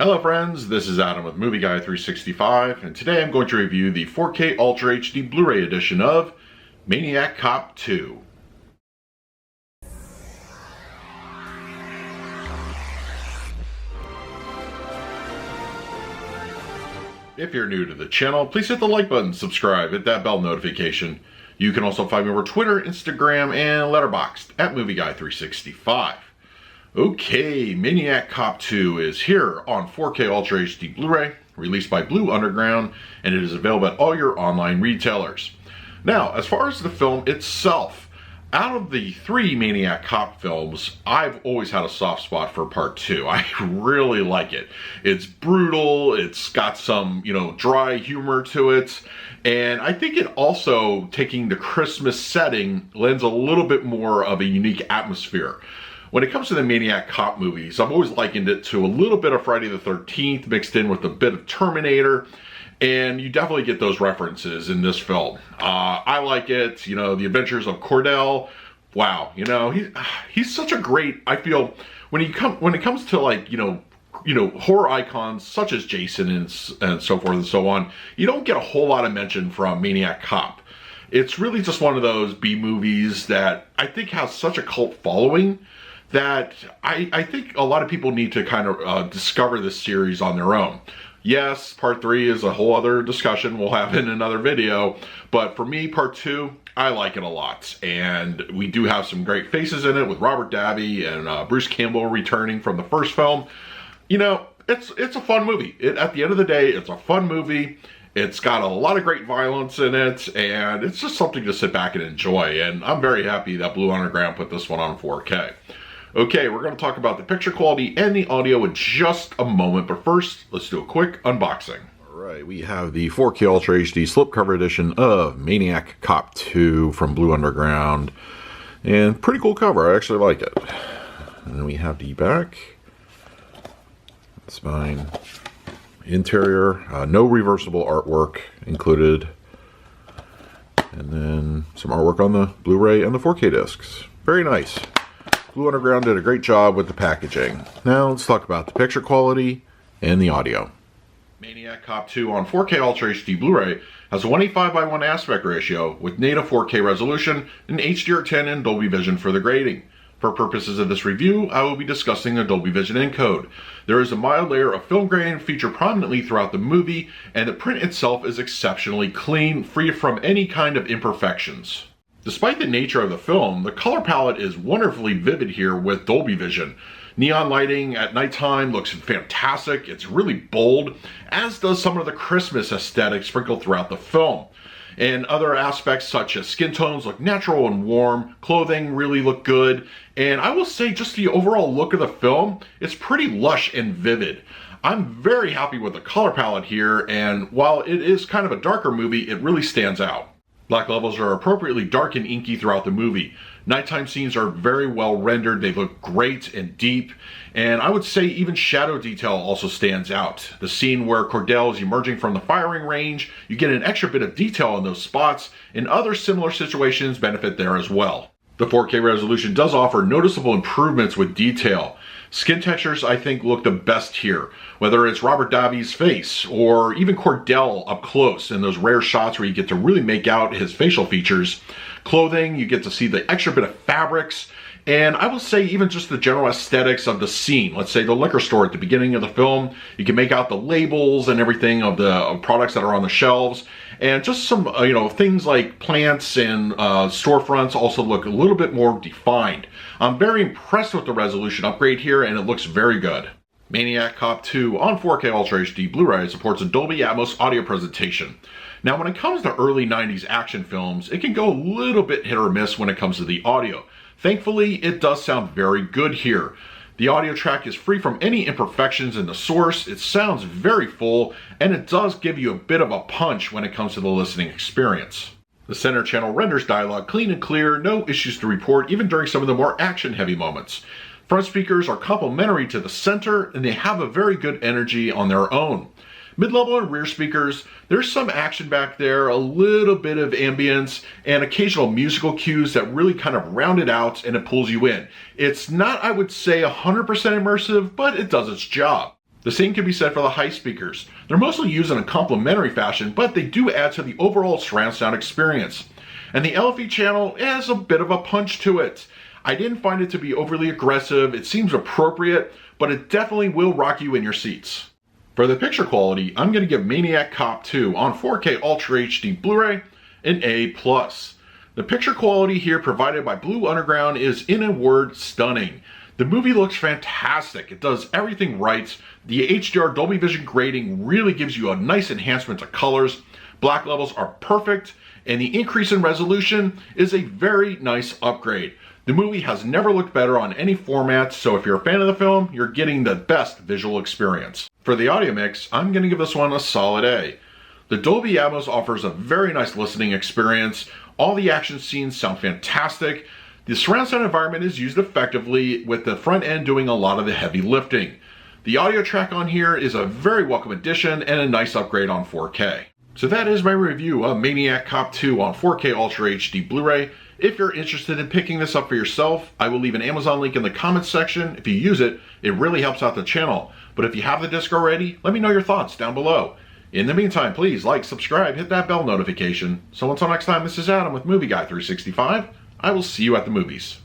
Hello friends, this is Adam with Movie Guy 365, and today I'm going to review the 4K Ultra HD Blu-ray edition of Maniac Cop 2. If you're new to the channel, please hit the like button, subscribe, hit that bell notification. You can also find me over Twitter, Instagram, and Letterboxd at Movie Guy 365. Okay, Maniac Cop 2 is here on 4K Ultra HD Blu-ray, released by Blue Underground, and it is available at all your online retailers. Now, as far as the film itself, out of the three Maniac Cop films, I've always had a soft spot for part 2. I really like it. It's brutal, it's got some, dry humor to it, and I think it also, taking the Christmas setting, lends a little bit more of a unique atmosphere. When it comes to the Maniac Cop movies, I've always likened it to a little bit of Friday the 13th mixed in with a bit of Terminator, and you definitely get those references in this film. I like it, the adventures of Cordell. Wow, he's such a great, I feel, when it comes to horror icons such as Jason and so forth and so on, you don't get a whole lot of mention from Maniac Cop. It's really just one of those B movies that I think has such a cult following that I think a lot of people need to kind of discover this series on their own. Yes, part 3 is a whole other discussion we'll have in another video, but for me, part 2, I like it a lot. And we do have some great faces in it with Robert Dabbey and Bruce Campbell returning from the first film. It's a fun movie. At the end of the day, it's a fun movie. It's got a lot of great violence in it, and it's just something to sit back and enjoy. And I'm very happy that Blue Underground put this one on 4K. Okay, we're going to talk about the picture quality and the audio in just a moment, but first, let's do a quick unboxing. Alright, we have the 4K Ultra HD slipcover edition of Maniac Cop 2 from Blue Underground. And pretty cool cover, I actually like it. And then we have the back. Spine. Interior, no reversible artwork included. And then some artwork on the Blu-ray and the 4K discs. Very nice. Blue Underground did a great job with the packaging. Now let's talk about the picture quality and the audio. Maniac Cop 2 on 4K Ultra HD Blu-ray has a 1:5:1 aspect ratio with native 4K resolution and HDR10 and Dolby Vision for the grading. For purposes of this review, I will be discussing the Dolby Vision encode. There is a mild layer of film grain featured prominently throughout the movie, and the print itself is exceptionally clean, free from any kind of imperfections. Despite the nature of the film, the color palette is wonderfully vivid here with Dolby Vision. Neon lighting at nighttime looks fantastic. It's really bold, as does some of the Christmas aesthetic sprinkled throughout the film. And other aspects such as skin tones look natural and warm, clothing really look good, and I will say just the overall look of the film is pretty lush and vivid. I'm very happy with the color palette here, and while it is kind of a darker movie, it really stands out. Black levels are appropriately dark and inky throughout the movie. Nighttime scenes are very well rendered, they look great and deep, and I would say even shadow detail also stands out. The scene where Cordell is emerging from the firing range, you get an extra bit of detail in those spots, and other similar situations benefit there as well. The 4K resolution does offer noticeable improvements with detail. Skin textures, I think, look the best here, whether it's Robert Dabbey's face or even Cordell up close in those rare shots where you get to really make out his facial features. Clothing, you get to see the extra bit of fabrics, and I will say even just the general aesthetics of the scene. Let's say the liquor store at the beginning of the film, you can make out the labels and everything of the products that are on the shelves, and just some things like plants and storefronts also look a little bit more defined. I'm very impressed with the resolution upgrade here, and it looks very good. Maniac Cop 2 on 4K Ultra HD Blu-ray supports a Dolby Atmos audio presentation. Now, when it comes to early 90s action films, it can go a little bit hit or miss when it comes to the audio. Thankfully, it does sound very good here. The audio track is free from any imperfections in the source, it sounds very full, and it does give you a bit of a punch when it comes to the listening experience. The center channel renders dialogue clean and clear, no issues to report even during some of the more action-heavy moments. Front speakers are complementary to the center, and they have a very good energy on their own. Mid-level and rear speakers, there's some action back there, a little bit of ambience, and occasional musical cues that really kind of round it out and it pulls you in. It's not, I would say, 100% immersive, but it does its job. The same can be said for the high speakers. They're mostly used in a complementary fashion, but they do add to the overall surround sound experience. And the LFE channel has a bit of a punch to it. I didn't find it to be overly aggressive. It seems appropriate, but it definitely will rock you in your seats. For the picture quality, I'm going to give Maniac Cop 2 on 4K Ultra HD Blu-ray an A+. The picture quality here provided by Blue Underground is, in a word, stunning. The movie looks fantastic. It does everything right. The HDR Dolby Vision grading really gives you a nice enhancement to colors. Black levels are perfect, and the increase in resolution is a very nice upgrade. The movie has never looked better on any format, so if you're a fan of the film, you're getting the best visual experience. For the audio mix, I'm going to give this one a solid A. The Dolby Atmos offers a very nice listening experience. All the action scenes sound fantastic. The surround sound environment is used effectively, with the front end doing a lot of the heavy lifting. The audio track on here is a very welcome addition and a nice upgrade on 4K. So that is my review of Maniac Cop 2 on 4K Ultra HD Blu-ray. If you're interested in picking this up for yourself, I will leave an Amazon link in the comments section. If you use it, it really helps out the channel. But if you have the disc already, let me know your thoughts down below. In the meantime, please like, subscribe, hit that bell notification. So until next time, this is Adam with Movie Guy 365. I will see you at the movies.